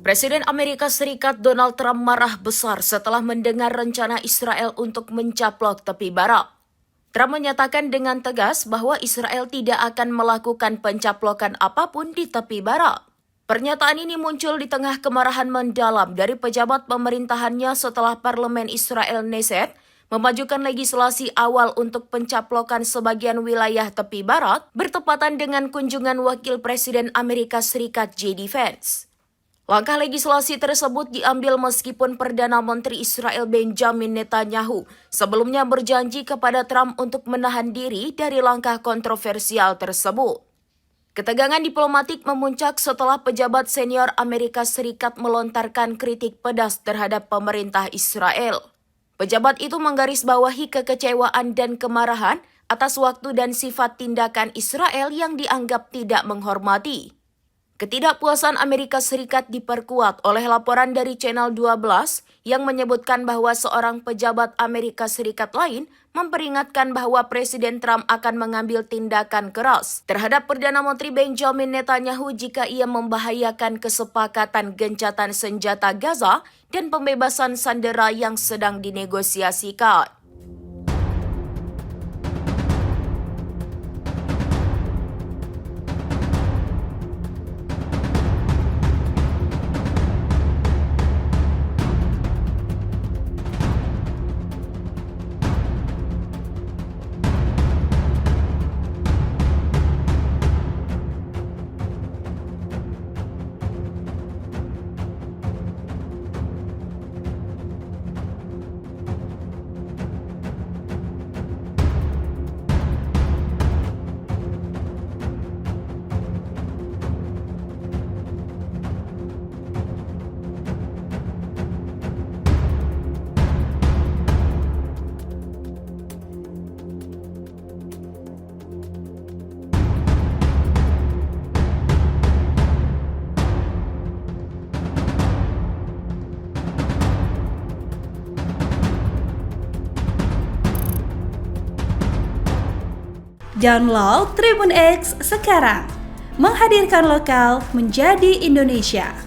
Presiden Amerika Serikat Donald Trump marah besar setelah mendengar rencana Israel untuk mencaplok tepi barat. Trump menyatakan dengan tegas bahwa Israel tidak akan melakukan pencaplokan apapun di tepi barat. Pernyataan ini muncul di tengah kemarahan mendalam dari pejabat pemerintahannya setelah parlemen Israel Knesset memajukan legislasi awal untuk pencaplokan sebagian wilayah tepi barat bertepatan dengan kunjungan Wakil Presiden Amerika Serikat J.D. Vance. Langkah legislasi tersebut diambil meskipun Perdana Menteri Israel Benjamin Netanyahu sebelumnya berjanji kepada Trump untuk menahan diri dari langkah kontroversial tersebut. Ketegangan diplomatik memuncak setelah pejabat senior Amerika Serikat melontarkan kritik pedas terhadap pemerintah Israel. Pejabat itu menggarisbawahi kekecewaan dan kemarahan atas waktu dan sifat tindakan Israel yang dianggap tidak menghormati. Ketidakpuasan Amerika Serikat diperkuat oleh laporan dari Channel 12 yang menyebutkan bahwa seorang pejabat Amerika Serikat lain memperingatkan bahwa Presiden Trump akan mengambil tindakan keras terhadap Perdana Menteri Benjamin Netanyahu jika ia membahayakan kesepakatan gencatan senjata Gaza dan pembebasan sandera yang sedang dinegosiasikan. Download Tribun X sekarang, menghadirkan lokal menjadi Indonesia.